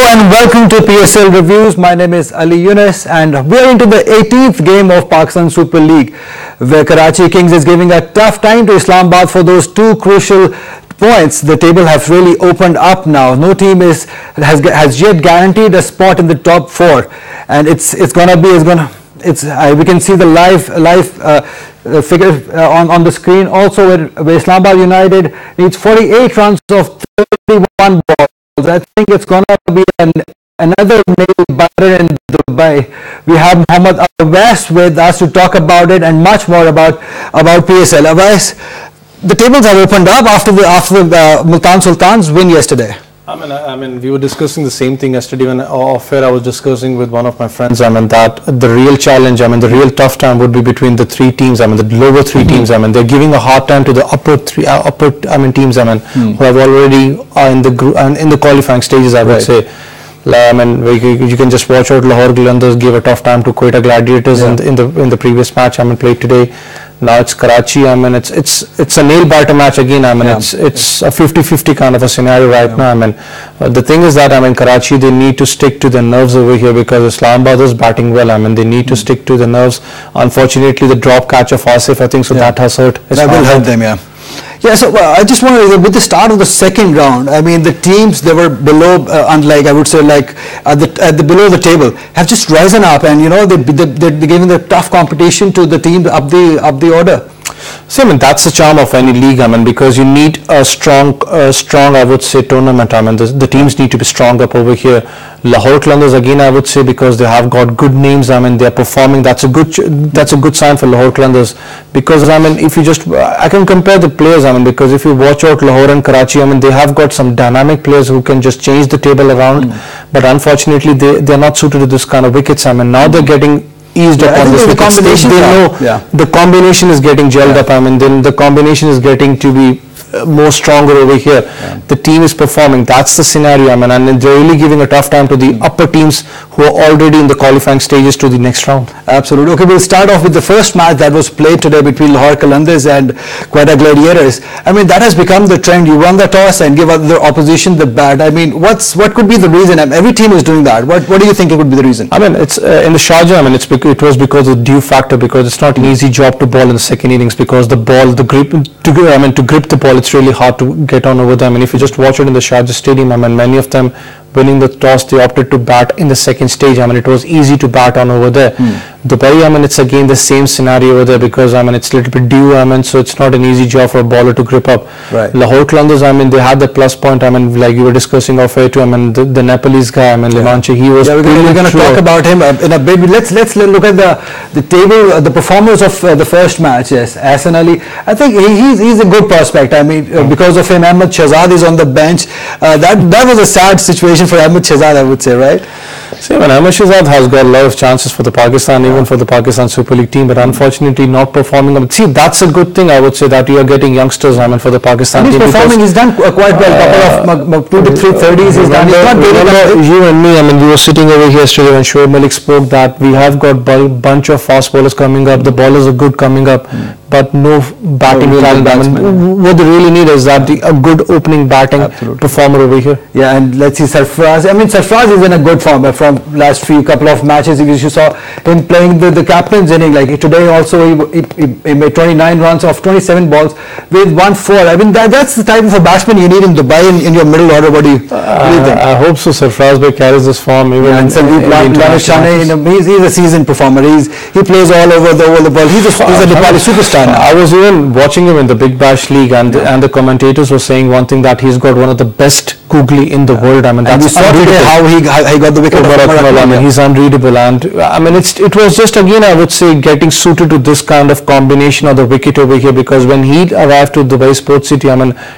and welcome to PSL Reviews. My name is Ali Yunus and we are into the 18th game of Pakistan Super League, where Karachi Kings is giving a tough time to Islamabad for those two crucial points. The table has really opened up now. No team has yet guaranteed a spot in the top four, and we can see the live figure on the screen. Also, where Islamabad United needs 48 runs of 31 balls. I think it's going to be another nail biter in Dubai. We have Mohammad Awais with us to talk about it and much more about PSL. Awais, the tables have opened up after the Multan Sultans win yesterday. I mean, we were discussing the same thing yesterday when off air I was discussing with one of my friends. that the real challenge, the real tough time would be between the three teams. The lower three teams. They're giving a hard time to the upper teams. Who have already in the qualifying stages. I would say. You can just watch out. Lahore Qalandars gave a tough time to Quetta Gladiators in the previous match. Played today. Now it's Karachi. It's a nail biter match again. It's a 50-50 kind of a scenario right now. The thing is that Karachi, they need to stick to their nerves over here because Islamabad is batting well. They need to stick to the nerves. Unfortunately, the drop catch of Asif, I think so that has hurt. That will hurt them, Yeah, so I just want to, with the start of the second round, the teams they were below, unlike I would say like at the below the table, have just risen up, and they're giving the tough competition to the teams up the order. So that's the charm of any league. Because you need a strong I would say tournament. The teams need to be strong up over here. Lahore Qalandars again, I would say, because they have got good names. They're performing. That's a good sign for Lahore Qalandars. Because if you just I can compare the players. Because if you watch out Lahore and Karachi, they have got some dynamic players who can just change the table around. But unfortunately, they're not suited to this kind of wickets. Now they're getting eased up on this wicket stage. They know the combination is getting gelled up. Then the combination is getting to be more stronger over here. The team is performing. That's the scenario. And they're really giving a tough time to the upper teams who are already in the qualifying stages to the next round. Absolutely. Okay, we'll start off with the first match that was played today between Lahore Qalandars and Quetta Gladiators. That has become the trend. You run the toss and give the opposition the bat. What could be the reason? Every team is doing that. What do you think it would be the reason? It's in the Sharjah. It was because of the dew factor, because it's not an easy job to bowl in the second innings, because the grip to grip the ball, it's really hard to get on over them. If you just watch it in the Sharjah Stadium, many of them winning the toss, they opted to bat in the second stage. It was easy to bat on over there. Dubai, it's again the same scenario over there, because it's a little bit dew, so it's not an easy job for a bowler to grip up. Right. Lahore Qalandars, they had the plus point. like you were discussing off air too. The Nepalese guy, Levanche, he was. We're going to talk about him in a bit. Let's look at the table, the performers of the first match. Yes, Hassan Ali. I think he's a good prospect. Because of him, Ahmed Shahzad is on the bench. That was a sad situation for Ahmed Shahzad, I would say, right? See, Ahmed Shahzad has got a lot of chances for the Pakistan, even for the Pakistan Super League team, but unfortunately not performing. See, that's a good thing, I would say, that you are getting youngsters, for the Pakistan team. He's performing, he's done quite well, couple of 2 to 3 30s he's done. You and me, we were sitting over here yesterday when Shoaib Malik spoke that we have got a bunch of fast bowlers coming up, the bowlers are good coming up, but no batting talent. What they really need is that a good opening batting performer over here. Yeah, and let's see Sarfraz. Sarfraz is in a good form from last couple of matches. You saw him playing the captain's inning. Like today also, he made 29 runs off 27 balls with 1-4. That's the type of a batsman you need in Dubai in your middle order. What do you think? I hope so. Sarfraz carries this form. Even and Sandeep Lanishane, he's a seasoned performer. He plays all over the world. He's a Nepali superstar. I was even watching him in the Big Bash League, and the commentators were saying one thing, that he's got one of the best googly in the world. That's you saw today how he got the wicket. He's unreadable, and it was just again, I would say, getting suited to this kind of combination of the wicket over here, because when he arrived to Dubai Sports City,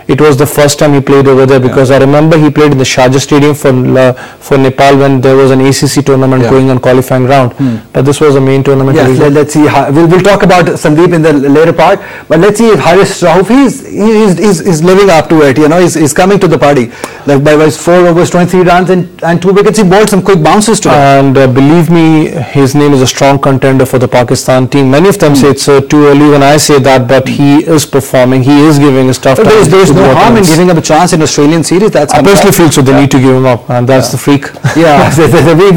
it was the first time he played over there, because I remember he played in the Sharjah Stadium for Nepal when there was an ACC tournament going on qualifying round, but this was a main tournament. Let's see. We'll talk about Sandeep in the later part. But let's see if Haris Rauf, he's living up to it. He's coming to the party. Like by 4 overs, 23 runs and 2 wickets. He bowled some quick bounces to him. And believe me, his name is a strong contender for the Pakistan team. Many of them say it's too early when I say that, but he is performing. He is giving his tough time. There's no harm in giving him a chance in Australian series. I personally feel so. They need to give him up, and that's the freak. Yeah,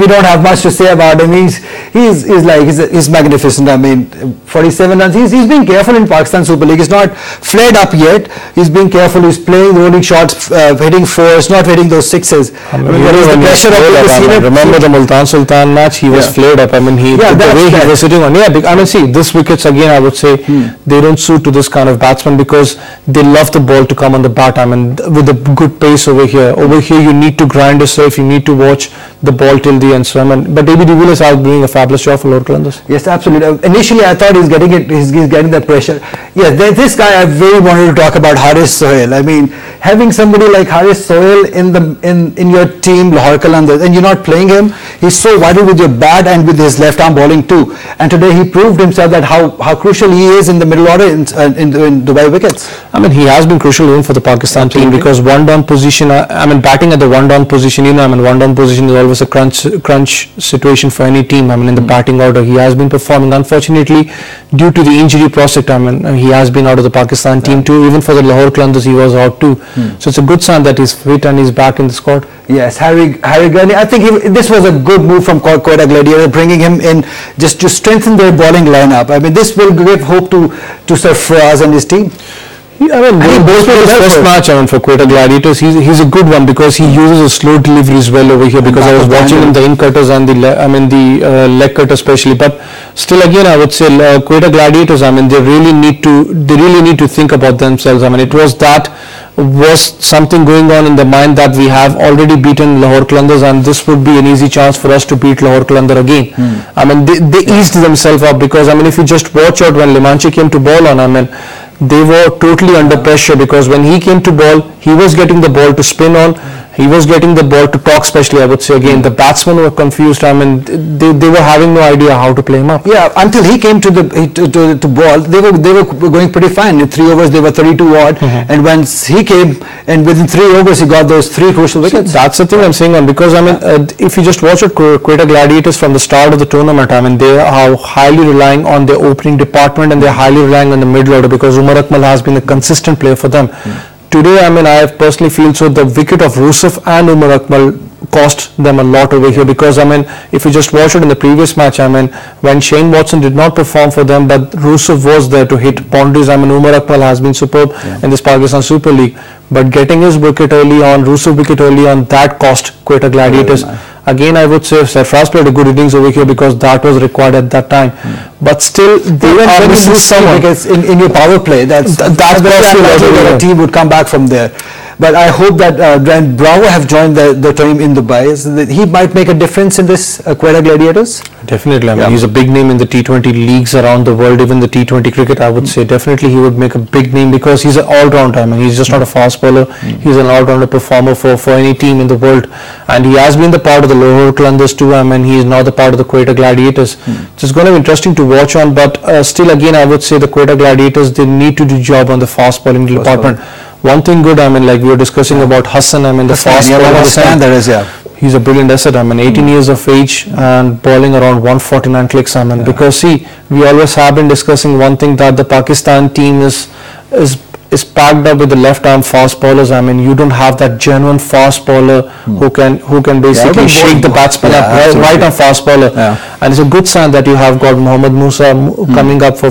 we don't have much to say about him. He's magnificent. I mean, 47 runs. He's being careful in Pakistan Super League. He's not flared up yet. He's being careful. He's playing rolling shots, hitting fours, not hitting those sixes. Remember the Multan Sultan match? He was flared up. I mean, the way he was sitting on. I mean, see, this wickets again, I would say they don't suit to this kind of batsman because they love the ball to come on the bat. I mean, with a good pace over here. Over here, you need to grind yourself. You need to watch the ball till the end. So, I mean, but AB de Villiers is doing a fabulous job for Lahore Qalandars. Yes, absolutely. Initially, I thought he's getting it. He's getting that pressure. Yeah, this guy I really wanted to talk about, Haris Sohail. I mean, having somebody like Haris Sohail in your team, Lahore Qalandars, and you're not playing him, he's so vital with your bat and with his left arm bowling too. And today he proved himself that how crucial he is in the middle order in Dubai wickets. I mean, he has been crucial even for the Pakistan team because one down position. I mean, batting at the one down position. One down position is always a crunch situation for any team. I mean, in the batting order, he has been performing. Unfortunately, due to the injury prospect, I mean, he has been out of the Pakistan team too. Even for the Lahore Qalandars, he was out too. So it's a good sign that he's fit and he's back in the squad. Yes, Harry Gurney. I think this was a good move from Quetta Gladiator, bringing him in just to strengthen their bowling lineup. I mean, this will give hope to Sir Fraz and his team. I mean, both his first match for Quetta Gladiators, he's a good one because he uses a slow deliveries well over here because I was watching him, the in cutters and the leg cutter especially. But still, again, I would say Quetta Gladiators. I mean, they really need to think about themselves. I mean, it was something going on in the mind that we have already beaten Lahore Qalandars and this would be an easy chance for us to beat Lahore Qalandar again. I mean, they eased themselves up because, I mean, if you just watch out when Limanchi came to bowl on, I mean, they were totally under pressure because when he came to bowl, he was getting the ball to spin on, he was getting the ball to talk, especially I would say again. The batsmen were confused. I mean, they were having no idea how to play him up. Yeah, until he came to ball, they were going pretty fine. In 3 overs, they were 32 odd, and once he came, and within 3 overs, he got those 3 crucial wickets. So that's the thing I'm saying on because I mean, if you just watch Quetta Gladiators from the start of the tournament, I mean, they are highly relying on their opening department and they're highly relying on the middle order because Umar Akmal has been a consistent player for them. Today, I mean, I personally feel so the wicket of Rusuf and Umar Akmal cost them a lot over here because, I mean, if you just watch it in the previous match, I mean, when Shane Watson did not perform for them, but Rusuf was there to hit boundaries. I mean, Umar Akmal has been superb in this Pakistan Super League, but getting his wicket early on, Rusuf wicket early on, that cost Quetta Gladiators. Again, I would say Sarfraz played a good innings over here because that was required at that time. But still, they are missing someone. Because in your power play, that's very unlikely that a team would come back from there. But I hope that when Bravo have joined the team in Dubai, he might make a difference in this Quetta Gladiators. Definitely. I mean, he's a big name in the T20 leagues around the world, even the T20 cricket, I would say. Definitely he would make a big name because he's an all-rounder. I mean, he's just not a fast bowler. He's an all-rounder performer for any team in the world. And he has been the part of the Lahore Qalandars too. I mean, he is now the part of the Quetta Gladiators. So it's going to be interesting to watch on. But still, again, I would say the Quetta Gladiators, they need to do job on the fast bowling department. One thing good, I mean, like we were discussing about Hassan, I mean, the fast bowler. He's a brilliant asset. I mean, 18 years of age and bowling around 149 clicks. I mean, because see, we always have been discussing one thing that the Pakistan team is packed up with the left arm fast bowlers. I mean, you don't have that genuine fast bowler who can basically shake the batsman up right on fast bowler. And it's a good sign that you have got Mohammad Musa coming up for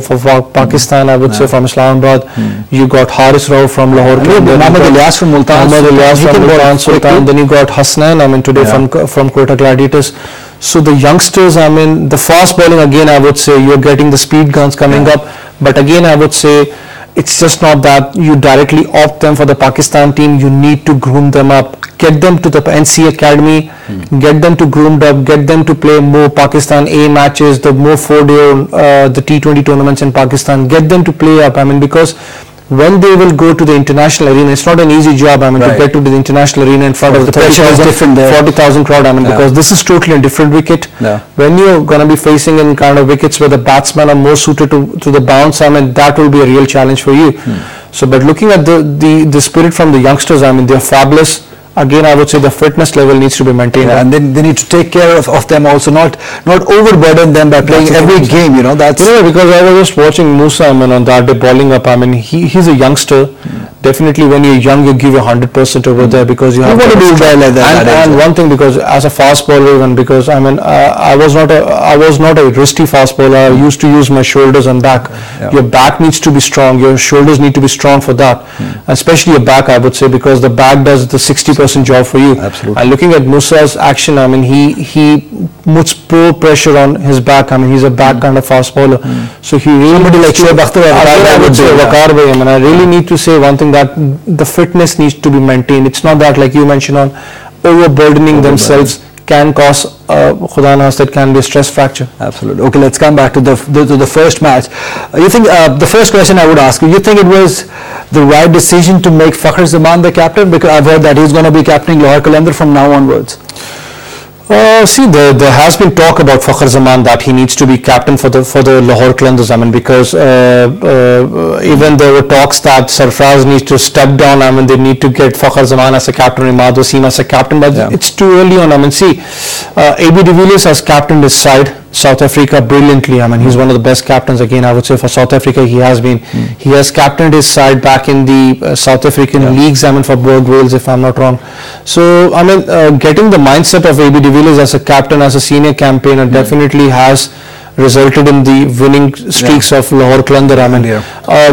Pakistan, I would say, from Islamabad. You got Haris Rauf from Lahore. Mohammad Ilyas from Multan Sultan. Then you got Hasnan, I mean, today from Quetta Gladiators. So the youngsters, I mean, the fast bowling, again, I would say you're getting the speed guns coming up. But again, I would say it's just not that you directly opt them for the Pakistan team. You need to groom them up, get them to the NC Academy, get them to groomed up, get them to play more Pakistan A matches, the more 4-day the T20 tournaments in Pakistan, get them to play up. I mean, because when they will go to the international arena, it's not an easy job, I mean, to get to the international arena in front of the 40,000 crowd, I mean, because this is totally a different wicket. When you're going to be facing in kind of wickets where the batsmen are more suited to the bounce, I mean, that will be a real challenge for you. So, but looking at the spirit from the youngsters, I mean, they're fabulous. Again, I would say the fitness level needs to be maintained. And then they need to take care of them also, not overburden them by playing every game, that's... because I was just watching Musa, I mean, on that day bowling up, I mean, he's a youngster. Definitely when you're young, you give your 100% over there because you have to do well like that. And one thing, because as a fast bowler, even because I mean, I was not a wristy fast bowler. I used to use my shoulders and back. Your back needs to be strong. Your shoulders need to be strong for that, especially your back, I would say, because the back does the 60% job for you. Absolutely. And looking at Musa's action, I mean, he puts poor pressure on his back. I mean, he's a back kind of fast bowler. So he really... Somebody like Shoaib Akhtar, I really need to say one thing, that the fitness needs to be maintained. It's not that, like you mentioned, on overburdening themselves can cause Khuda na khasta, it can be a stress fracture. Absolutely. Okay, let's come back to the first match. You think the first question I would ask you think it was the right decision to make Fakhar Zaman the captain? Because I've heard that he's going to be captaining Lahore Qalandar from now onwards. See, there has been talk about Fakhar Zaman that he needs to be captain for the Lahore Qalandars. I mean, because even there were talks that Sarfraz needs to step down. I mean, they need to get Fakhar Zaman as a captain, Imad Wasim as a captain, but it's too early on. I mean, see, AB de Villiers has captained his side, South Africa, brilliantly. I mean, he's one of the best captains, again, I would say, for South Africa. He has been. He has captained his side back in the South African leagues, I mean, for Berg Wales, if I'm not wrong. So, I mean, getting the mindset of AB de Villiers as a captain, as a senior campaigner, definitely has resulted in the winning streaks of Lahore Qalandar. I mean,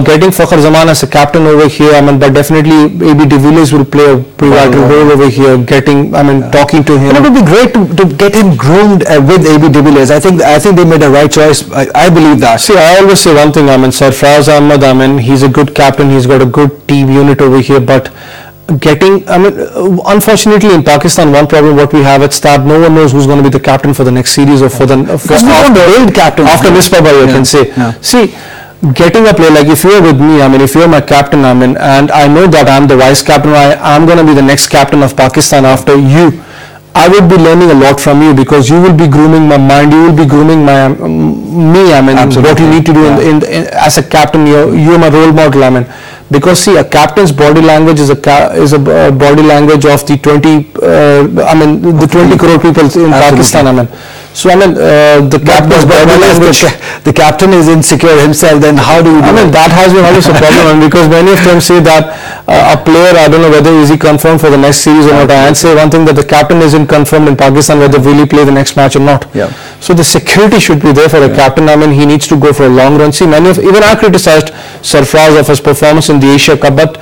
getting Fakhar Zaman as a captain over here, I mean, but definitely AB de Villiers will play a pivotal role over here. Talking to him. But it would be great to get him groomed with AB de Villiers. I think they made a right choice. I believe that. See, I always say one thing. I mean, Sarfraz Ahmed, I mean, he's a good captain. He's got a good team unit over here, but unfortunately in Pakistan, one problem what we have, it's that no one knows who's going to be the captain for the next series or for the after Misbah, you can say. See, getting a player like, if you're with me, I mean, if you're my captain, I mean, and I know that I'm the vice captain, I'm going to be the next captain of Pakistan after you, I would be learning a lot from you, because you will be grooming my mind, you will be grooming me. I mean, what you need to do as a captain, you're my role model. I mean, because see, a captain's body language is a body language of the 20 crore people in Pakistan. I mean, so I mean, the captain's body language. The captain is insecure himself. Then how do you? That has been always a problem, because many of them say that a player, I don't know whether is he confirmed for the next series or not. I say one thing, that the captain isn't confirmed in Pakistan whether will he play the next match or not. So the security should be there for the captain. I mean, he needs to go for a long run. See, even I criticized Sarfraz of his performance in the Asia Cup, but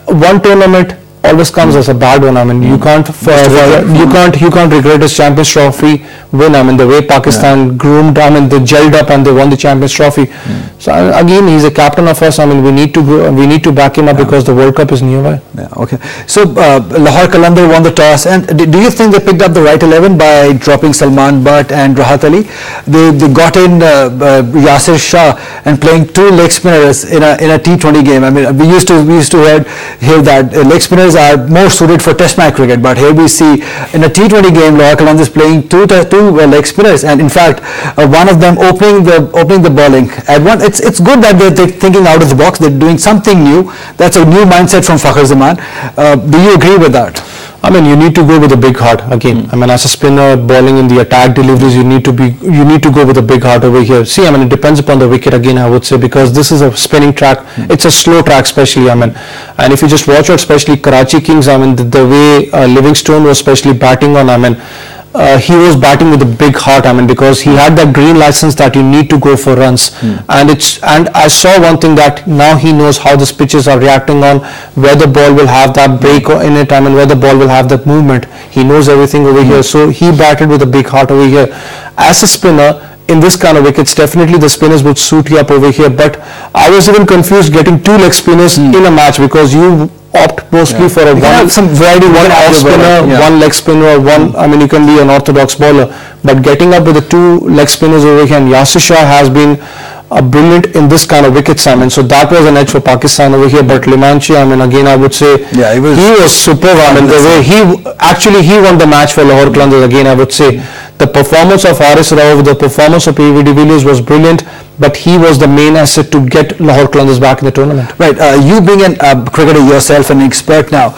one tournament always comes as a bad one. I mean, you can't regret his Champions Trophy win. I mean, the way Pakistan groomed, I mean, they gelled up and they won the Champions Trophy. So again, he's a captain of us. I mean, we need to back him up because the World Cup is nearby. Okay. So Lahore Qalandar won the toss, and do you think they picked up the right 11 by dropping Salman Butt and Rahat Ali? They got in Yasir Shah and playing two leg spinners in a T20 game. I mean, we used to hear that leg spinners are more suited for Test match cricket, but here we see in a T20 game, Lahore Qalandar is playing two leg spinners, and in fact, one of them opening the bowling. It's good that they're thinking out of the box. They're doing something new. That's a new mindset from Fakhar Zaman. Do you agree with that? I mean, you need to go with a big heart again. I mean, as a spinner bowling in the attack deliveries, you need to go with a big heart over here. See, I mean, it depends upon the wicket again, I would say, because this is a spinning track. It's a slow track, especially. I mean, and if you just watch out, especially Karachi Kings, I mean, the way Livingstone was especially batting on, I mean, he was batting with a big heart. I mean, because he had that green license that you need to go for runs, and I saw one thing, that now he knows how the pitches are reacting on, where the ball will have that break in it. I mean, where the ball will have that movement. He knows everything over here, so he batted with a big heart over here. As a spinner, in this kind of wickets, definitely the spinners would suit you up over here. But I was even confused getting two leg spinners in a match, because you opt mostly for one off spinner, one leg spinner, I mean, you can be an orthodox bowler, but getting up with the two leg spinners over here, and Yasir Shah has been brilliant in this kind of wickets. I mean, so that was an edge for Pakistan over here. But Limanchi, I mean, again, I would say he was superb. I mean, the way he won the match for Lahore Qalandars. Again, I would say the performance of Haris Rauf, the performance of P.V. de Villiers was brilliant. But he was the main asset to get Lahore Qalandars back in the tournament. Right. You being a cricketer yourself, an expert now,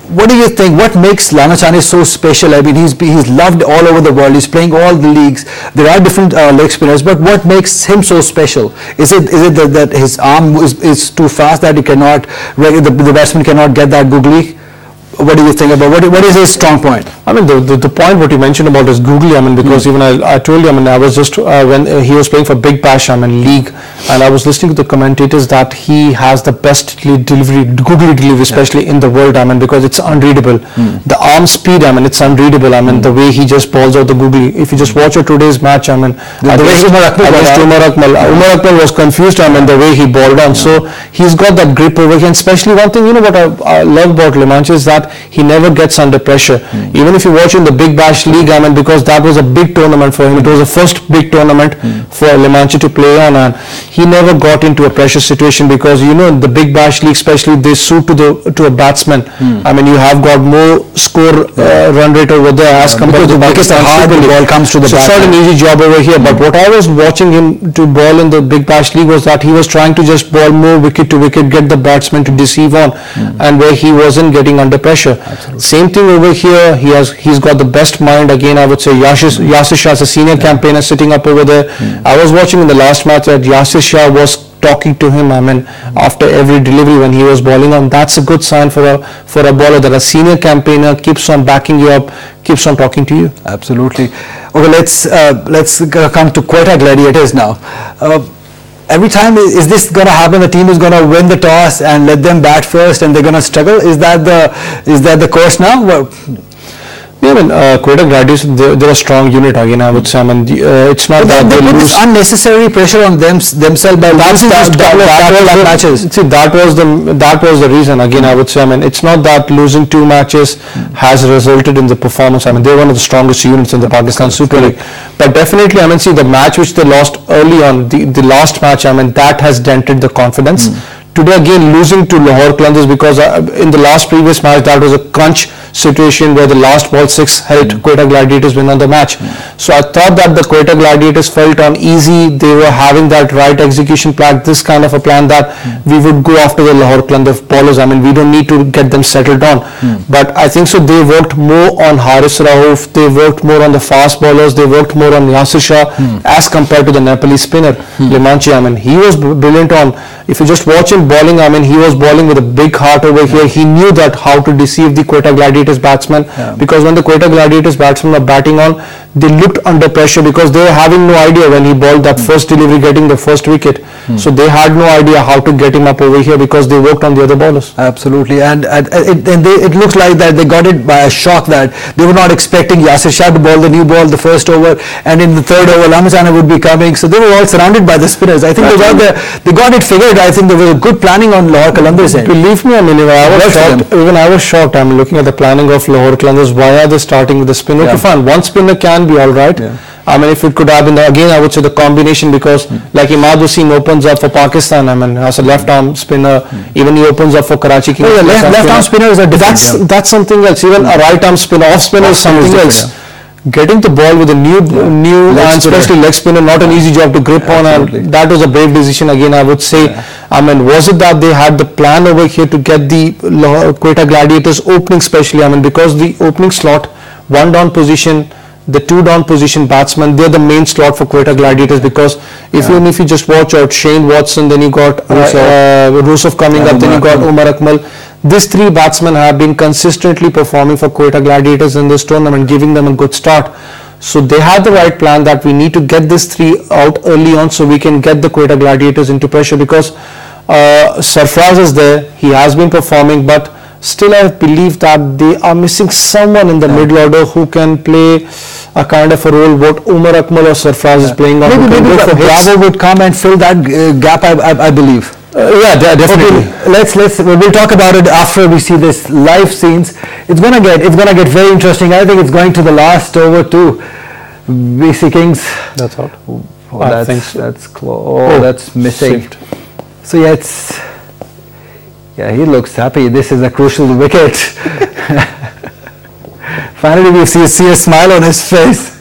what do you think? What makes Lamachani so special? I mean, he's loved all over the world. He's playing all the leagues. There are different leg spinners, but what makes him so special? Is it that his arm is too fast that he cannot, the batsman cannot get that googly? What do you think about what is his strong point? I mean, the point what you mentioned about is googly. I mean, because even I told you, I mean, I was just when he was playing for Big Bash, I mean, league, and I was listening to the commentators that he has the best googly delivery, especially in the world. I mean, because it's unreadable. The arm speed, I mean, it's unreadable. I mean, the way he just balls out the googly. If you just watch today's match, I mean, the way Umar Akmal was confused. I mean, the way he balled on. So he's got that grip over here. And especially one thing, you know, what I love about Limanchi is that he never gets under pressure. Even if you watch in the Big Bash League, I mean, because that was a big tournament for him. It was the first big tournament for Limanchi to play on, and he never got into a pressure situation because, you know, in the Big Bash League especially, they suit to a batsman. I mean, you have got more score run rate over there as compared to Pakistan. The ball comes to the so it's not an easy job over here. But what I was watching him to ball in the Big Bash League was that he was trying to just ball more wicket to wicket, get the batsman to deceive on, and where he wasn't getting under pressure. Absolutely. Same thing over here. He's got the best mind. Again, I would say Yasir Shah is a senior campaigner sitting up over there. I was watching in the last match that Yasir Shah was talking to him. I mean, after every delivery when he was bowling on, that's a good sign for a bowler that a senior campaigner keeps on backing you up, keeps on talking to you. Absolutely. Okay, let's come to Quetta Gladiators now. Every time, is this going to happen? The team is going to win the toss and let them bat first, and they're going to struggle. Is that the course now? Well, yeah, I mean, Quetta Gladiators, they're a strong unit again, I would say. I mean, it's not that they put this unnecessary pressure on themselves by losing matches. See, that was the reason. Again, I would say, I mean, it's not that losing 2 matches has resulted in the performance. I mean, they're one of the strongest units in the Pakistan Super League. But definitely, I mean, see, the match which they lost early on, the last match, I mean, that has dented the confidence. Today again losing to Lahore Qalandars because in the last previous match that was a crunch situation where the last ball 6 helped Quetta Gladiators win on the match. So I thought that the Quetta Gladiators felt uneasy. They were having that right execution plan, this kind of a plan that we would go after the Lahore Qalandars bowlers. I mean, we don't need to get them settled on. But I think so they worked more on Haris Rauf, they worked more on the fast bowlers, they worked more on Yasir Shah as compared to the Nepali spinner Limanchi. I mean, he was brilliant on, if you just watch him bowling, I mean, he was bowling with a big heart over here. He knew that how to deceive the Quetta Gladiators batsmen because when the Quetta Gladiators batsmen were batting on, they looked under pressure because they were having no idea when he bowled that first delivery getting the first wicket. So they had no idea how to get him up over here because they worked on the other bowlers. Absolutely, and it looks like that they got it by a shock that they were not expecting Yasir Shah to bowl the new ball the first over, and in the third over Lamachani would be coming. So they were all surrounded by the spinners. I think they got it figured. I think there was a good planning on Lahore Qalandars' end. Believe me, I mean, even I was shocked. I'm looking at the planning of Lahore Qalandars. Why are they starting with the spinner? Okay, fine. One spinner can be all right. I mean, if it could have been, again, I would say the combination because like Imad Wasim opens up for Pakistan, I mean, as a left-arm spinner, even he opens up for Karachi Kings. Left-arm spinners are different. That's something else. Even a right-arm spinner, off-spinner is something else. Getting the ball with a new and especially leg spinner, not an easy job to grip on, and that was a brave decision again, I would say. I mean, was it that they had the plan over here to get the Quetta Gladiators opening specially? I mean, because the opening slot, 1 down position, the 2 down position batsmen, they're the main slot for Quetta Gladiators because even if you just watch out Shane Watson, then you got Rusuf coming up, then you got Umar Akmal. These 3 batsmen have been consistently performing for Quetta Gladiators in this tournament, giving them a good start. So they had the right plan that we need to get these 3 out early on so we can get the Quetta Gladiators into pressure because Sarfraz is there, he has been performing, but still I believe that they are missing someone in the middle order who can play a kind of a role what Umar Akmal or Sarfraz is playing on. Maybe Bravo would come and fill that gap, I believe. Definitely. Okay, we'll talk about it after we see this live scenes. It's gonna get very interesting. I think it's going to the last over too. BC Kings. That's all. Oh, I think so. That's close. Oh, that's missing. Saved. So yeah, he looks happy. This is a crucial wicket. Finally, we see a smile on his face.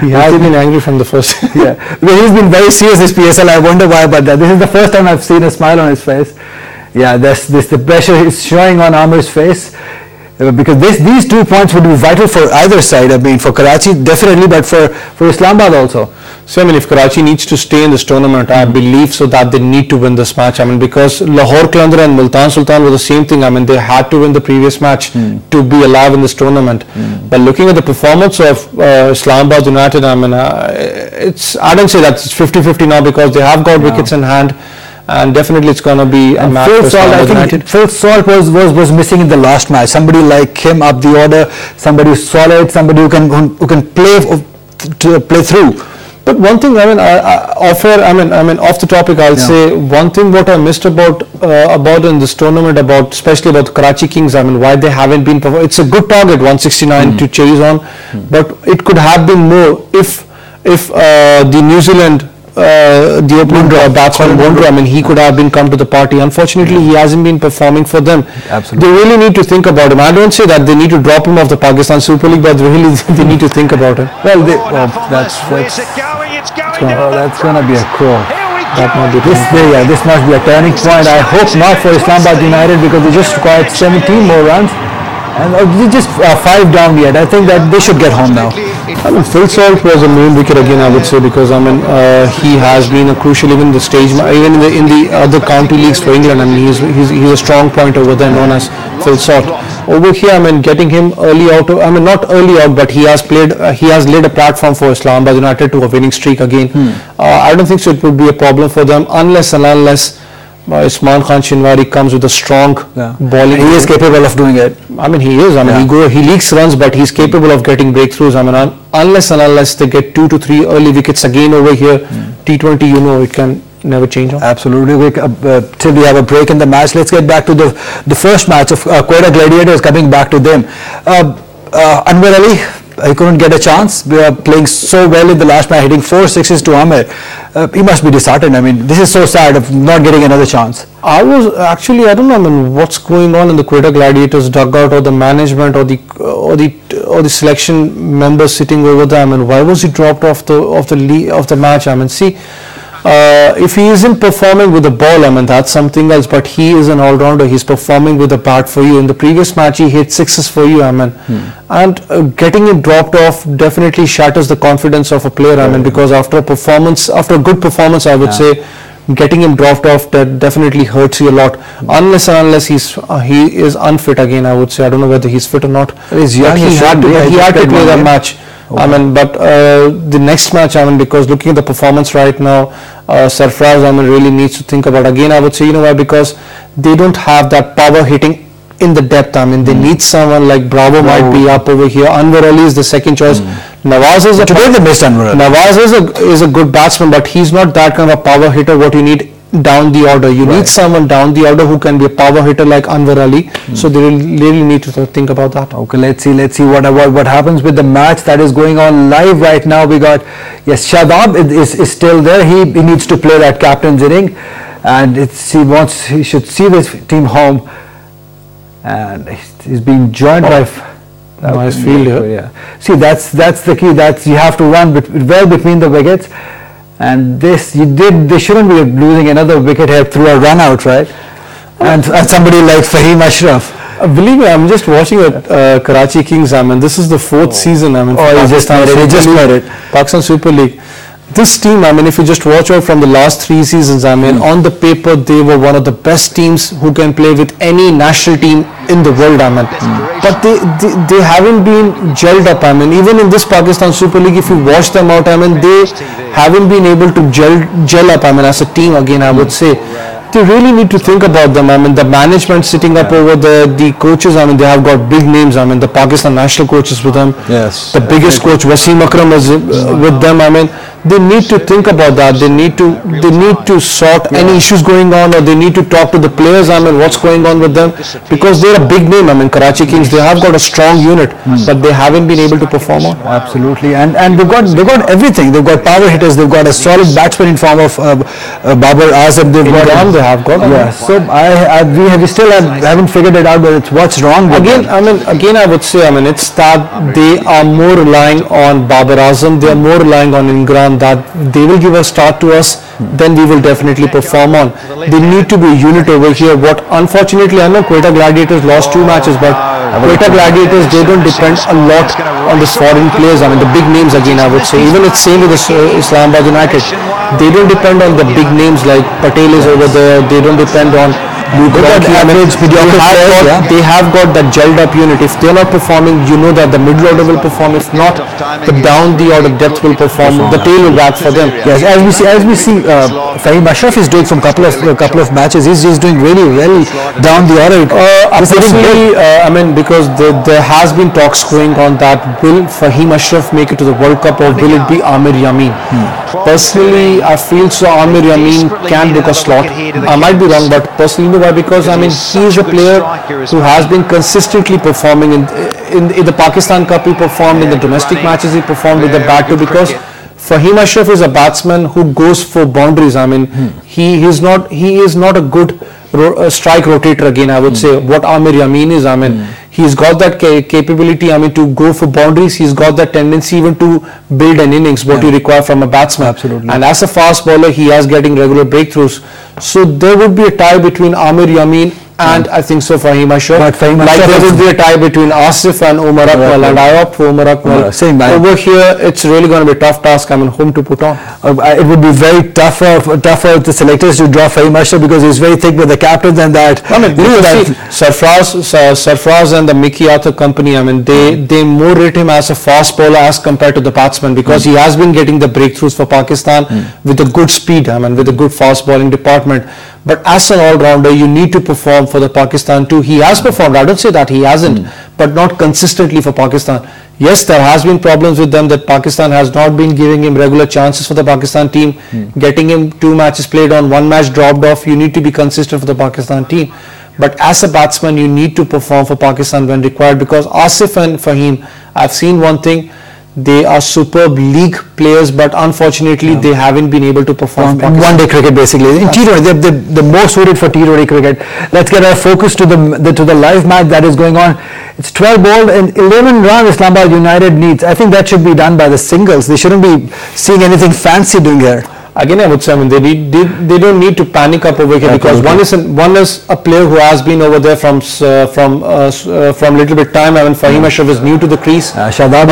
He has been angry from the first. Yeah, well, he's been very serious this PSL. I wonder why, but this is the first time I've seen a smile on his face. Yeah, the pressure is showing on Amir's face. Because these 2 points would be vital for either side. I mean, for Karachi definitely, but for Islamabad also. So I mean, if Karachi needs to stay in this tournament, I believe so that they need to win this match. I mean, because Lahore Qalandar and Multan Sultan were the same thing. I mean, they had to win the previous match to be alive in this tournament. But looking at the performance of Islamabad United, I mean, I don't say that it's 50-50 now, because they have got wickets in hand. And definitely it's going to be a match for Islamabad United. Phil Salt was missing in the last match. Somebody like him up the order, somebody who's solid, somebody who can play through. But one thing, I mean, off the topic, I'll say one thing what I missed about in this tournament, especially about the Karachi Kings. I mean, why they haven't been performing. It's a good target, 169 to chase on, but it could have been more if the New Zealand. The opening batsman Bondra, I mean, he could have come to the party. Unfortunately, he hasn't been performing for them. Absolutely. They really need to think about him. I don't say that they need to drop him off the Pakistan Super League, but really they need to think about him. Well, that's going to be a crow. That might be this must be a turning point. I hope not for Islamabad United, because they just required 17 more runs. And they just 5 down yet. I think that they should get home now. I mean, Phil Salt was a main wicket again, I would say, because I mean he has been a crucial even in the stage, even in the other county leagues for England. I mean, he's a strong point over there, known as Phil Salt. Over here, I mean, getting him early out. I mean, not early out, but he has laid a platform for Islamabad United to a winning streak again. I don't think so. It would be a problem for them unless Usman Khan Shinwari comes with a strong bowling. He is capable of doing it. I mean, he is. I mean, he leaks runs, but he's capable of getting breakthroughs. I mean, unless they get 2 to 3 early wickets again over here, T20, it can never change. Absolutely. Till we have a break in the match, let's get back to the first match of Quetta Gladiators, coming back to them. Anwar Ali, he couldn't get a chance. We are playing so well in the last match, hitting 4 sixes to Amir. He must be disheartened. I mean, this is so sad of not getting another chance. I don't know, I mean, what's going on in the Quetta Gladiators dugout, or the management, or the selection members sitting over there. I mean, why was he dropped off the match? I mean, see, if he isn't performing with the ball, I mean, that's something else, but he is an all-rounder. He's performing with the bat for you. In the previous match, he hit 6s for you, I mean, and getting him dropped off definitely shatters the confidence of a player, I mean, because after a good performance, I would say, getting him dropped off, that definitely hurts you a lot. Unless he is unfit again, I would say. I don't know whether he's fit or not. He's young. He had to play that match. Okay. I mean, but the next match, I mean, because looking at the performance right now, Sarfraz, I mean, really needs to think about. Again, I would say, why? Because they don't have that power hitting in the depth. I mean, they need someone like Bravo might be up over here. Anwar Ali is the second choice. Nawaz is is a good batsman, but he's not that kind of a power hitter. What you need down the order, you need someone down the order who can be a power hitter like Anwar Ali. So they really need to think about that. Okay, let's see what happens with the match that is going on live right now. We got Shadab is still there. He needs to play that captain's inning, and he should see this team home, and he's being joined by nice fielder. Yeah. See, that's the key. That's you have to run well between the wickets. And they shouldn't be losing another wicket here through a run out, right? And somebody like Fahim Ashraf. Believe me, I'm just watching Karachi Kings. I mean, this is the 4th season. I mean, he just made it. Pakistan Super League. This team, I mean, if you just watch out from the last 3 seasons, I mean, on the paper, they were one of the best teams who can play with any national team in the world, I mean. But they haven't been gelled up, I mean. Even in this Pakistan Super League, if you watch them out, I mean, they haven't been able to gel up, I mean, as a team again, I would say. they really need to think about them. I mean, the management sitting up over there, the coaches, I mean, they have got big names. I mean, the Pakistan national coach is with them. Yes. The biggest coach, Wasim Akram, is with them. I mean, they need to think about that. They need to sort any issues going on, or they need to talk to the players. I mean, what's going on with them, because they're a big name. I mean, Karachi Kings, they have got a strong unit, but they haven't been able to perform on. Absolutely, and they've got everything. They've got power hitters. They've got a solid batsman in form of Babar Azam. They've got They have got. Yeah. So we still haven't figured it out. But it's what's wrong with them. I would say, I mean, it's that they are more relying on Babar Azam. They are more relying on Imran, that they will give a start to us, then we will definitely perform on. They need to be a unit over here. What unfortunately, I know Quetta Gladiators lost 2 matches, but Quetta Gladiators, they don't depend a lot on the foreign players. I mean, the big names again, I would say. Even it's same with the Islamabad United. They don't depend on the big names like Patel is over there. They don't depend on they have got that gelled up unit. If they're not performing, you know that the middle order will perform. If not, the down the order depth will perform. The tail will bat for them. Yes, as we see, Fahim Ashraf is doing from couple of matches. He's doing really well down the order. I mean, because there has been talks going on that will Fahim Ashraf make it to the World Cup, or will it be Amir Yamin? Personally, I feel so Amir Yamin can book a slot. I might be wrong, but personally, why? Because I mean, he is a player who has been consistently performing in the Pakistan Cup. He performed in the domestic matches. He performed with the bat too. Because Fahim Ashraf is a batsman who goes for boundaries. I mean, he is not a good strike rotator again. I would say what Amir Yamin is. I mean, he's got that capability. I mean, to go for boundaries. He's got that tendency even to build an innings. What you require from a batsman. Absolutely. And as a fast bowler, he is getting regular breakthroughs. So there would be a tie between Amir Yamin and I think so Fahim Ashraf. But Fahim like Ashraf there would be a tie between Asif and Umar Akmal, and I opt for Umar Akmal. Same man. Over here, it's really going to be a tough task. I mean, whom to put on? It would be very tough for the selectors to draw Fahim Ashraf, because he's very thick with the captains, and that. I mean, Sarfraz and the Mickey Arthur company, I mean, they more rate him as a fast bowler as compared to the batsman, because he has been getting the breakthroughs for Pakistan with a good speed, I mean, with a good fast bowling department. But as an all-rounder, you need to perform for the Pakistan too. He has performed. I don't say that he hasn't, but not consistently for Pakistan. Yes, there has been problems with them, that Pakistan has not been giving him regular chances for the Pakistan team, getting him 2 matches played on, 1 match dropped off. You need to be consistent for the Pakistan team. But as a batsman, you need to perform for Pakistan when required, because Asif and Fahim, I've seen one thing. They are superb league players, but unfortunately they haven't been able to perform in one-day cricket basically. In T20, they're more suited for T20 cricket. Let's get our focus to the live match that is going on. It's 12 bowled and 11 runs Islamabad United needs. I think that should be done by the singles. They shouldn't be seeing anything fancy doing here. Again, I would say, I mean, they don't need to panic up over here, because one is a player who has been over there from little bit time. I mean, Fahim Ashraf is new to the crease. Shadab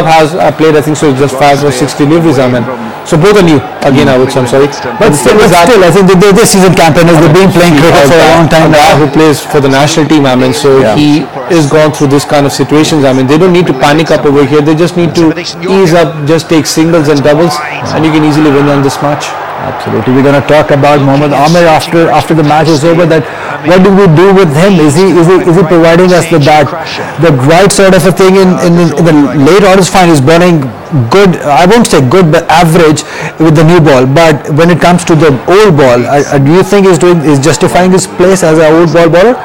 has played, I think so, just 5 or 6 deliveries. I mean, so both are new. Again, I would say, I'm sorry, but still, I think they're season campaigners. They've been playing cricket for a long time now. Who plays for the national team? I mean, so he is gone through this kind of situations. I mean, they don't need to panic up over here. They just need to ease up, just take singles and doubles, and you can easily win on this match. Absolutely. We're going to talk about Mohammad Amir after the match is over. That what do we do with him? Is he providing us the right sort of a thing in the late orders? Fine, he's bowling good. I won't say good, but average with the new ball. But when it comes to the old ball, do you think he's justifying his place as an old ball bowler?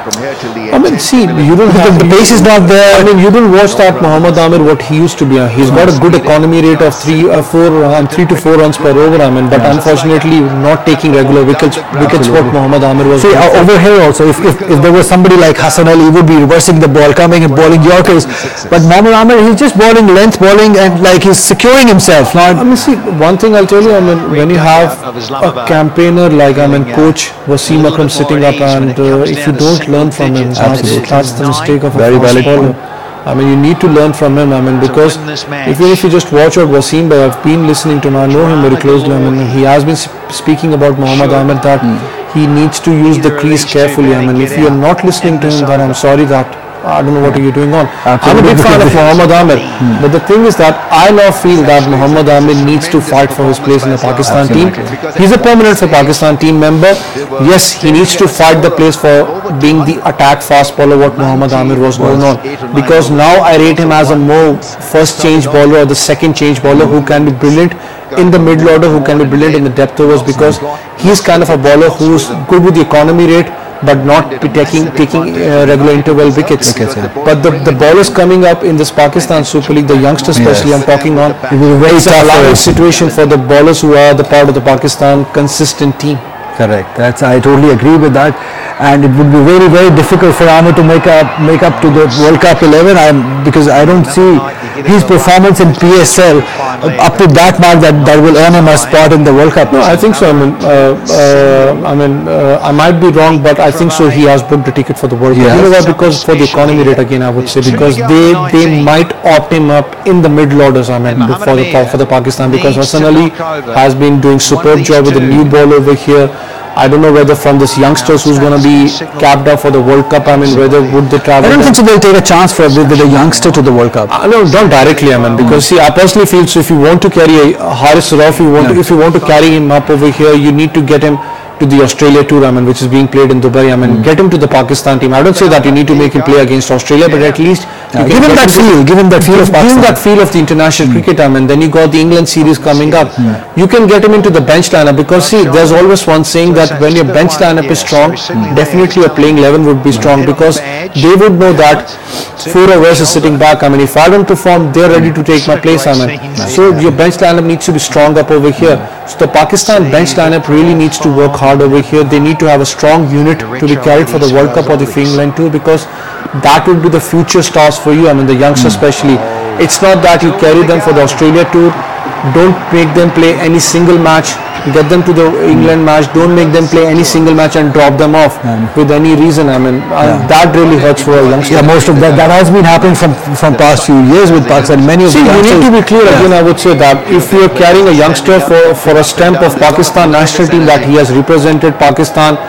I mean, see, you don't have the pace is not there. I mean, you don't watch that Mohammad Amir what he used to be. He's got a good economy rate of 3 to 4 runs per over. I mean, but unfortunately, not taking regular wickets. What Mohammad Amir was. See, over here also, if there was somebody like Hassan Ali, he would be reversing the ball, coming and bowling Yorkers. But Mohammad Amir, he's just bowling length bowling, and like he's securing himself. I mean, see, one thing I'll tell you. I mean, when you have a campaigner like Coach Wasim Akram sitting up, and if you don't learn from him, that's the mistake of a fast bowler. I mean, you need to learn from him. I mean, because if you just watch out Wasim, but I've been listening to him, I know him very closely. I mean, he has been speaking about Mohammad Amir that he needs to use the crease carefully. I mean, if you are not listening to him, then I'm sorry that I don't know what are you doing on. Absolutely. I'm a big fan of Mohammad Amir, but the thing is that I now feel that Mohammad Amir needs to fight for his place in the Pakistan team. He's a permanent for Pakistan team member. Yes, he needs to fight the place for being the attack fast bowler what Mohammad Amir was going on, because now I rate him as a more first change bowler or the second change bowler who can be brilliant in the middle order, who can be brilliant in the depth overs, because he's kind of a bowler who's good with the economy rate but not be taking regular interval wickets. But the bowlers coming up in this Pakistan Super League, the youngsters especially, I'm talking on, it's a challenging situation for the bowlers who are the part of the Pakistan consistent team. Correct. I totally agree with that, and it would be very, very difficult for Amir to make up to the World Cup 11. Because I don't see his performance in PSL up to that mark that will earn him a spot in the World Cup. No, I think so. I might be wrong, but I think so. He has booked a ticket for the World Cup. You know why? Because for the economy rate again, I would say, because they might opt him up in the middle orders. For the Pakistan, because Hassan Ali has been doing superb job with the new ball over here. I don't know whether from this youngsters who's going to be capped up for the World Cup, whether would they travel. I don't think so they'll take a chance with a youngster to the World Cup. No, not directly, because see, I personally feel so if you want to carry Haris Rauf, if you want to carry him up over here, you need to get him to the Australia tour, which is being played in Dubai. Get him to the Pakistan team. I don't say that you need to make him play against Australia, but at least give him that feel. Give him that feel of Pakistan. Give him that feel of the international cricket. Then you got the England series coming up. You can get him into the bench lineup, because see, there's always one saying that when your bench lineup is strong, definitely your playing 11 would be strong, because they would know that 4 overs is sitting back. If I don't perform, they're ready to take my place. So your bench lineup needs to be strong up over here. So the Pakistan bench lineup really needs to work hard over here. They need to have a strong unit to be carried for the World Cup or the England tour, because that would be the future stars for you. The youngsters especially. It's not that you carry them for the Australia tour. Don't make them play any single match. Get them to the England match. Don't make them play any single match and drop them off with any reason. That really hurts for a youngster. Yeah, most of that has been happening from past few years with Pakistan. Many of the you need to be clear again. I would say that if you are carrying a youngster for a stamp of Pakistan national team, that he has represented Pakistan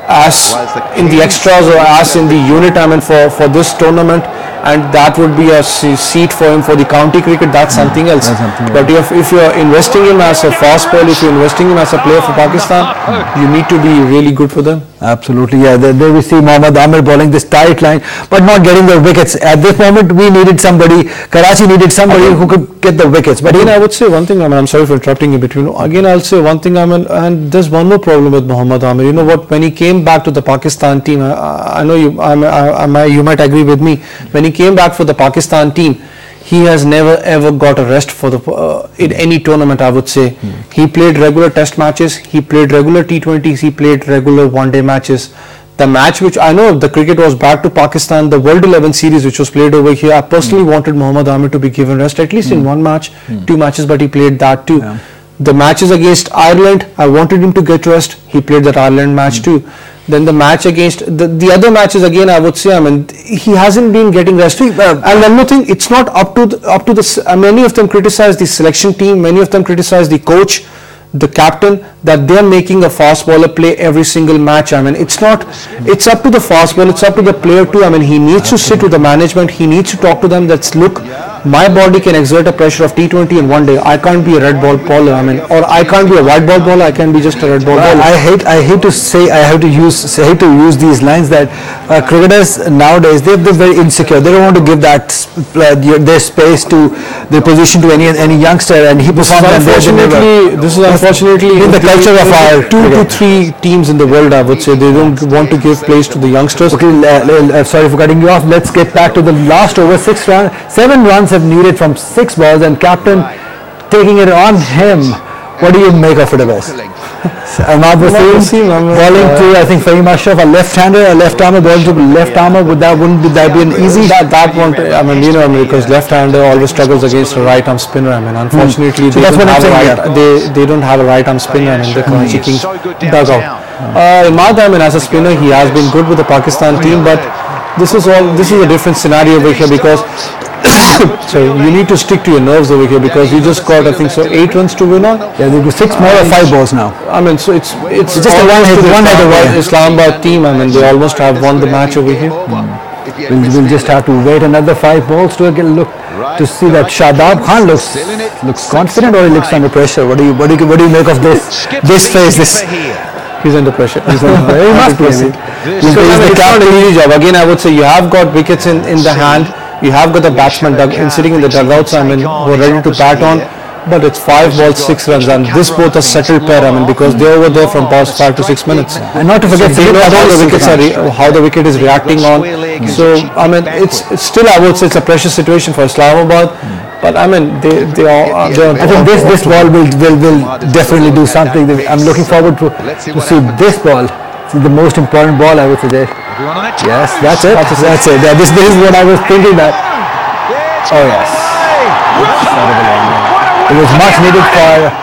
as in the extras or as in the unit, for this tournament, and that would be a seat for him for the county cricket, that's something else. But if you're investing him as a fast bowler, if you're investing him as a player for Pakistan, you need to be really good for them. Absolutely, yeah. There we see Mohammad Amir bowling this tight line, but not getting the wickets. At this moment, we needed somebody. Karachi needed somebody who could get the wickets. But again, I would say one thing. I'm sorry for interrupting you between. Again, I'll say one thing. And there's one more problem with Mohammad Amir. You know what? When he came back to the Pakistan team, I know you might agree with me. When he came back for the Pakistan team, he has never ever got a rest for in any tournament, I would say. He played regular test matches, he played regular T20s, he played regular one-day matches. The match which I know the cricket was back to Pakistan, the World 11 series which was played over here, I personally wanted Mohammad Amir to be given rest at least in one match, 2 matches, but he played that too. The matches against Ireland, I wanted him to get rest. He played that Ireland match too. Then the match against the other matches again, I would say, he hasn't been getting rest. And one more thing, it's not up to the many of them criticize the selection team, many of them criticize the coach, the captain, that they're making a fast bowler play every single match. It's not. It's up to the fast bowler. It's up to the player too. He needs to sit with the management. He needs to talk to them. That's look. My body can exert a pressure of T20 in one day. I can't be a red ball bowler. Or I can't be a white ball bowler. I can be just a red ball bowler. I hate to say, I hate to use these lines that cricketers nowadays they're very insecure. They don't want to give that their space to their position to any youngster, and he performs. This is unfortunately in the culture of our 2 to 3 teams in the world. I would say they don't want to give place to the youngsters. Okay, sorry for cutting you off. Let's get back to the last over. 7 runs have needed from 6 balls, and captain taking it on him. What do you make of it, Abbas? Ahmad Wasim bowling to, I think, Fahim Ashraf, a left-hander, a left-armer bowling to left-armer. Wouldn't that be an easy? That won't. Because left-hander always struggles against a right-arm spinner. Unfortunately, so they don't have a right-arm spinner in the Karachi Kings dugout. Imad, as a spinner, he has been good with the Pakistan team, but this is a different scenario over here, because so you need to stick to your nerves over here, because you just got, I think so, 8 runs to win on. Yeah, there were 6 more or 5 balls now. So it's just a one head away. Islamabad team. They almost have won the match over here. We'll just have to wait another 5 balls to look to see that Shadab Khan looks confident, or he looks under pressure. What do you make of this? This face, this. He's under pressure. He must be. He's the captain. Easy job. Again, I would say you have got wickets in the hand. You have got the batsman sitting in the dugouts. I mean, who are ready to bat on. But it's 5 balls, 6 runs, and this both a settled pair. I mean, because they're over there from past 5 to 6 minutes. And not to forget, so they know how the wicket is reacting on. So I mean, it's still, I would say, it's a precious situation for Islamabad. But I mean, they are. I think this ball will definitely do something. I'm looking forward to see this ball. It's the most important ball, I would suggest. Yes, that's it. Yeah, this is what I was thinking that. Oh yes. It was much needed for.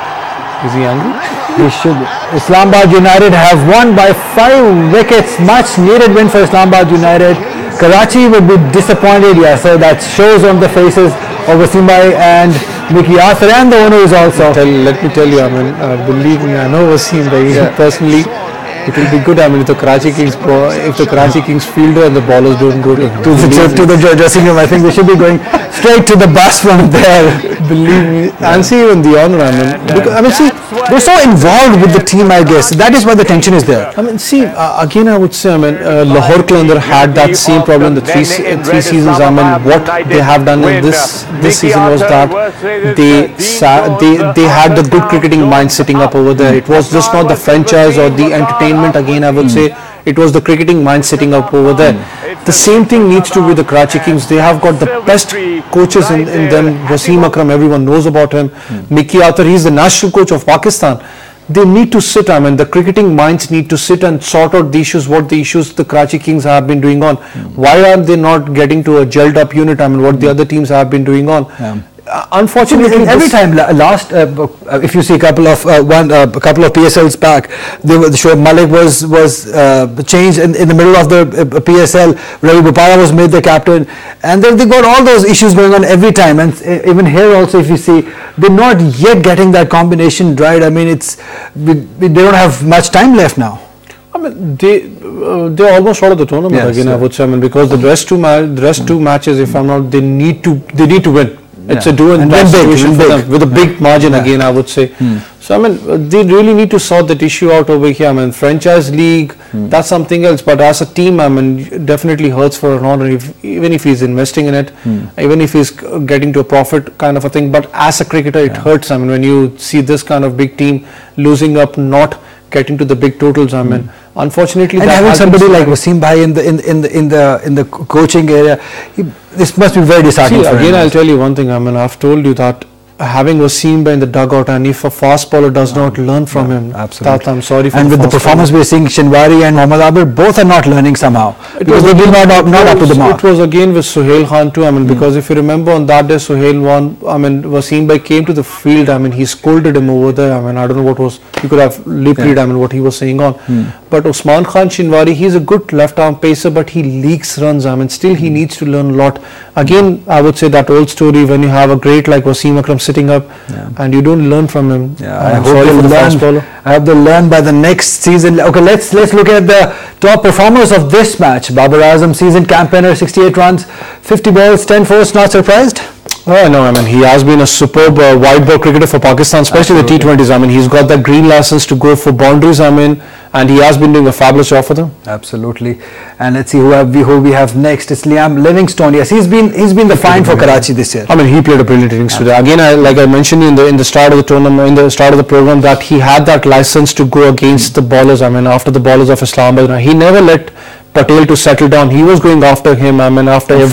Is he angry? He should. Islamabad United have won by 5 wickets. Much needed win for Islamabad United. Karachi would be disappointed. Yeah, so that shows on the faces of Wasim Bhai and Mickey Arthur and the owners also. Let me tell you, I mean, believe me, I know Wasim Bhai personally. It will be good. I mean, if the Karachi Kings fielder and the ballers don't go to the dressing room, I think they should be going straight to the bus from there. Believe me, and see even the honor. I mean, because, see, they're so involved with the team. I guess that is why the tension is there. I mean, see, again, I would say, I mean, Lahore Qalandar had that same problem the three seasons. I mean, what they have done in this season was that they had the good cricketing mind sitting up over there. It was just not the franchise or the entertainment. Again, I would say it was the cricketing mind sitting up over there. The same thing needs to be the Karachi Kings. They have got the best coaches in them. Wasim Akram, everyone knows about him. Mickey Arthur, he's the national coach of Pakistan. They need to sit, I mean, the cricketing minds need to sit and sort out the issues, what the issues the Karachi Kings have been doing on. Why are they not getting to a gelled up unit? I mean, what the other teams have been doing on. Unfortunately, every time if you see a couple of PSLs back, Shoaib Malik was changed in the middle of the PSL. Ravi Bopara was made the captain, and then they got all those issues going on every time. And even here also, if you see, they're not yet getting that combination right. I mean, they don't have much time left now. I mean, they're almost out of the tournament again. I would say, I mean, because the rest two matches, if I'm not, they need to win. It's a do and die situation for them with a big margin again, I would say. So I mean, they really need to sort that issue out over here. I mean, franchise league, that's something else. But as a team, I mean, it definitely hurts for an owner, even if he's investing in it, even if he's getting to a profit kind of a thing. But as a cricketer, it hurts. I mean, when you see this kind of big team losing up, not getting to the big totals, I mean, unfortunately, and having somebody like Wasim Bhai in the coaching area, this must be very disheartening. See, again, I'll tell you one thing. I mean, I've told you that having Wasim Bhai in the dugout, and if a fast bowler does not learn from him, that I'm sorry for. And with the performance we're seeing, Shinwari and Mohammad Abir both are not learning somehow because they've been not up to the mark. It was again with Sohail Khan too. I mean, because if you remember on that day, Sohail won. I mean, Wasim Bhai came to the field. I mean, he scolded him over there. I mean, I don't know what was. You could have lip read. I mean, what he was saying on. But Usman Khan Shinwari, he's a good left-arm pacer, but he leaks runs. I mean, still he needs to learn a lot. Again, I would say that old story when you have a great like Wasim Akram sitting up and you don't learn from him. I hope they'll learn by the next season. Okay, let's look at the top performers of this match. Babar Azam, seasoned campaigner, 68 runs, 50 balls, 10 fours. Not surprised? Oh, no, I mean, he has been a superb wide ball cricketer for Pakistan, especially the T20s. I mean, he's got that green license to go for boundaries, I mean, and he has been doing a fabulous job for them. Absolutely. And let's see who we have next. It's Liam Livingstone. Yes, he's been the find for Karachi this year. I mean, he played a brilliant innings today. Again, like I mentioned in the start of the tournament, in the start of the program, that he had that license to go against the bowlers. I mean, after the bowlers of Islamabad, he never let Patel to settle down. He was going after him. I mean, after every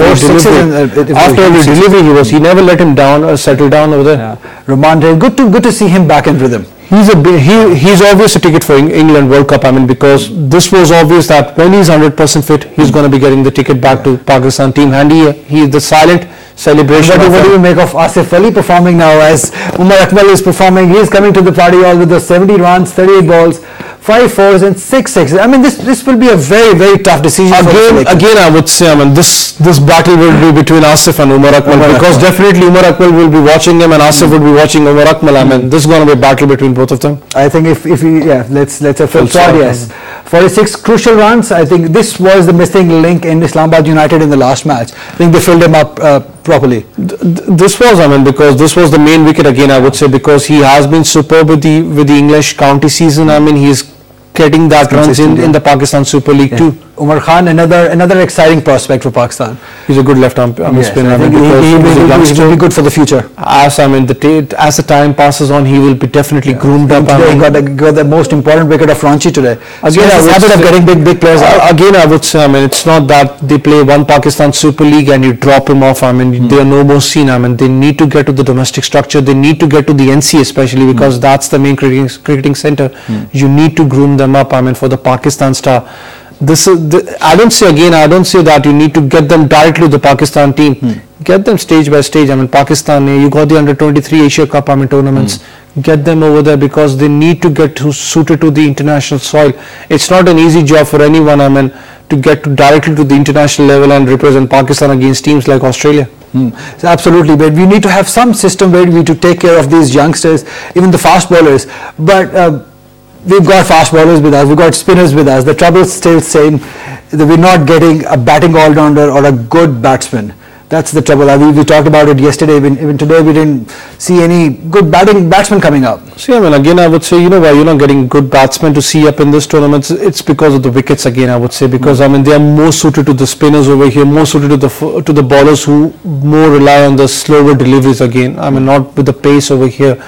delivery, he never let him down, settle down over there. Romantic. Good to see him back in rhythm. He's obvious a ticket for England World Cup. I mean, because this was obvious that when he's 100% fit, he's going to be getting the ticket back to Pakistan team. And he is the silent celebration. What do you make of Asif Ali performing now as Umar Akmal is performing? He's coming to the party all with the 70 runs, 38 balls, 5 fours and 6 sixes. I mean, this will be a very, very tough decision. Again, I would say, I mean, this battle will be between Asif and Umar Akmal, because definitely Umar Akmal will be watching him and Asif will be watching Umar Akmal. I mean, this is going to be a battle between both of them. I think if we, let's have full start, yes. 46 crucial runs. I think this was the missing link in Islamabad United in the last match. I think they filled him up properly. This was, I mean, because this was the main wicket again, I would say, because he has been superb with the English county season. I mean, he's getting that runs in the Pakistan Super League too. Umar Khan, another exciting prospect for Pakistan. He's a good left-arm spinner. I think he will be good for the future. As the time passes on, he will be definitely groomed up. Today he got the most important wicket of Ranchi today. Again, I habit of getting big players out. Again, I would say, I mean, it's not that they play one Pakistan Super League and you drop him off. I mean, they are no more seen. I mean, they need to get to the domestic structure. They need to get to the NC especially, because that's the main cricketing center. You need to groom them up. I mean, for the Pakistan star. I don't say that you need to get them directly to the Pakistan team. Get them stage by stage. I mean, Pakistan, you got the under-23 Asia Cup, I mean, tournaments. Get them over there, because they need to get suited to the international soil. It's not an easy job for anyone, I mean, to get directly to the international level and represent Pakistan against teams like Australia. So absolutely, but we need to have some system where we need to take care of these youngsters, even the fast bowlers. But we've got fast bowlers with us, we've got spinners with us. The trouble is still the same, that we're not getting a batting all-rounder or a good batsman. That's the trouble. We talked about it yesterday. Even today we didn't see any good batsmen coming up. See, I mean, again, I would say, you know why you're not getting good batsmen to see up in this tournament? It's because of the wickets again, I would say, because I mean, they are more suited to the spinners over here, more suited to the bowlers who more rely on the slower deliveries again. I mean, not with the pace over here.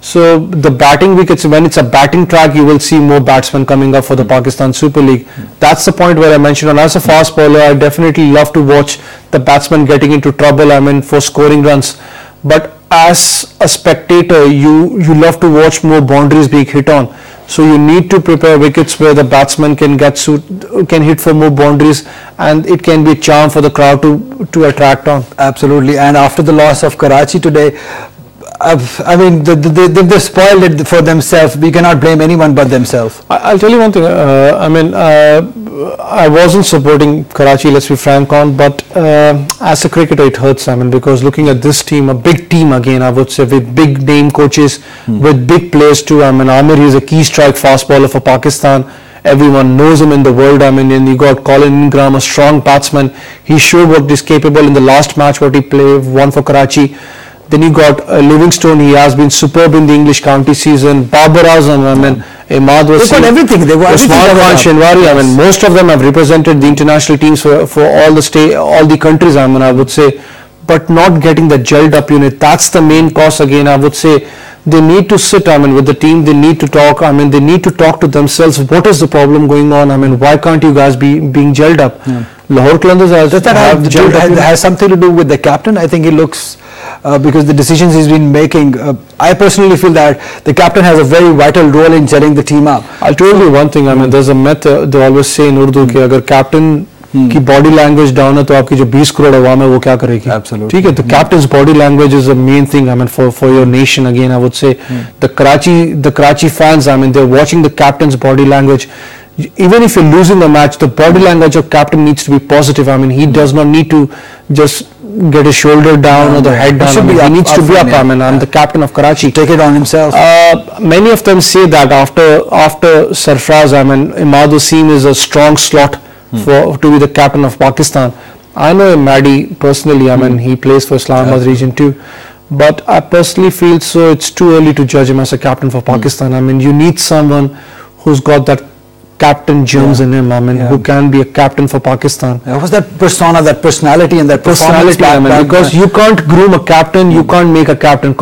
So the batting wickets, when it's a batting track, you will see more batsmen coming up for the Pakistan Super League. That's the point where I mentioned, and as a fast bowler, I definitely love to watch the batsmen getting into trouble, I mean, for scoring runs. But as a spectator, you love to watch more boundaries being hit on. So you need to prepare wickets where the batsman can hit for more boundaries, and it can be a charm for the crowd to attract on. Absolutely. And after the loss of Karachi today, I mean, they've spoiled it for themselves. We cannot blame anyone but themselves. I'll tell you one thing. I mean, I wasn't supporting Karachi, let's be frank on, but as a cricketer, it hurts. I mean, because looking at this team, a big team again, I would say, with big name coaches, with big players too. I mean, Amir is a key strike fast bowler for Pakistan. Everyone knows him in the world. I mean, and you got Colin Ingram, a strong batsman. He showed what he's capable in the last match, what he played, won for Karachi. Then you got Livingstone. He has been superb in the English county season. Babar Azam, I mean, Ahmad Wasim. They've got everything. They've got Usman Khan Shinwari. I mean, most of them have represented the international teams for all the countries. I mean, I would say, but not getting the gelled up unit. That's the main cause again. I would say they need to sit. I mean, with the team, they need to talk. I mean, they need to talk to themselves. What is the problem going on? I mean, why can't you guys be being gelled up? Lahore Qalandars has something to do with the captain. I think he looks. Because the decisions he's been making, I personally feel that the captain has a very vital role in setting the team up. I'll tell you one thing. I mean, there's a myth they always say in Urdu कि अगर captain की body language down है तो आपकी जो 20 करोड़ अवाम है वो क्या करेगी? Absolutely. ठीक है, the captain's body language is the main thing. I mean, for your nation again, I would say the Karachi fans. I mean, they're watching the captain's body language. Even if you're losing the match, the body language of captain needs to be positive. I mean, he does not need to just get his shoulder down or the head down. He needs to be up. I mean, I'm the captain of Karachi. Take it on himself. Many of them say that after Sarfraz, I mean, Ahmad Wasim is a strong slot to be the captain of Pakistan. I know Maddie personally. I mean, he plays for Islamabad region too. But I personally feel so it's too early to judge him as a captain for Pakistan. I mean, you need someone who's got that captain germs in him, I mean, who can be a captain for Pakistan. What's that persona, that personality and that personality? I mean, because you can't groom a captain, you can't make a captain.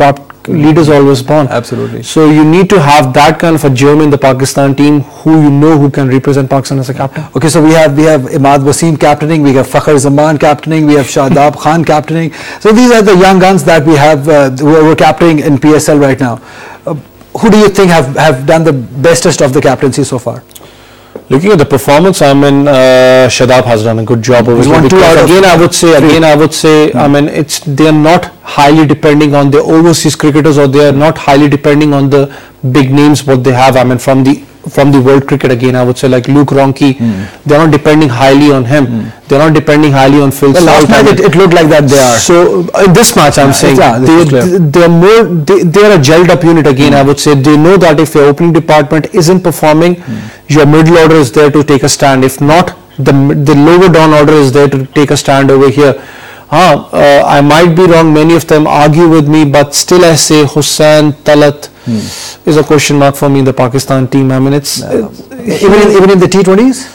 Leaders always born. Absolutely. So you need to have that kind of a germ in the Pakistan team who can represent Pakistan as a captain. Okay, so we have Ahmad Wasim captaining, we have Fakhr Zaman captaining, we have Shadab Khan captaining. So these are the young guns that we have who are captaining in PSL right now. Who do you think have done the bestest of the captaincy so far? Looking at the performance, I mean, Shadab has done a good job over here. Again, I would say, I mean, they are not highly depending on the overseas cricketers, or they are not highly depending on the big names what they have. I mean, from the from the world cricket again, I would say, like Luke Ronchi. They're not depending highly on him. They're not depending highly on Phil Salt. Last night it looked like that they are. So in this match, I'm saying they're a gelled up unit again. I would say they know that if your opening department isn't performing, your middle order is there to take a stand. If not, the lower down order is there to take a stand over here. I might be wrong, many of them argue with me, but still I say Hussain, Talat is a question mark for me in the Pakistan team. I mean, it's even in the T20s?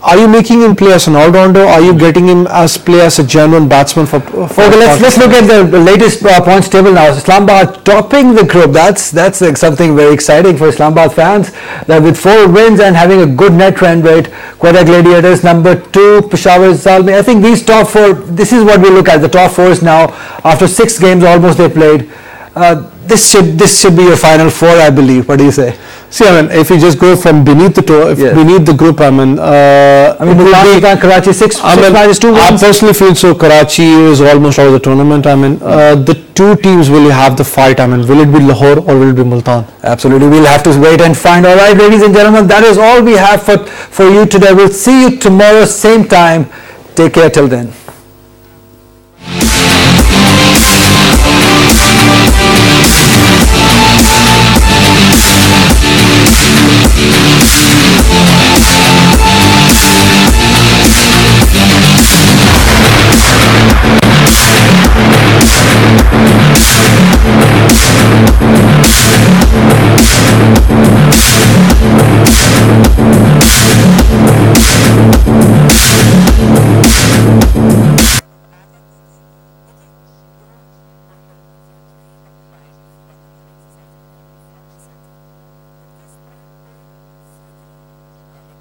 Are you making him play as an all-rounder, or are you getting him as play as a genuine batsman for okay, let's look at the latest points table now. Islamabad topping the group. That's like something very exciting for Islamabad fans. That with 4 wins and having a good net run rate, Quetta Gladiators number 2, Peshawar Zalmi. I think these top 4. This is what we look at. The top 4 is now after 6 games almost they played. This should be your final 4, I believe. What do you say? See, I mean, if you just go from beneath the beneath the group, Karachi 6 minus 2 wins. I personally feel so. Karachi is almost out of the tournament. I mean, the 2 teams will have the fight. I mean, will it be Lahore or will it be Multan? Absolutely, we'll have to wait and find. All right, ladies and gentlemen, that is all we have for you today. We'll see you tomorrow, same time. Take care till then.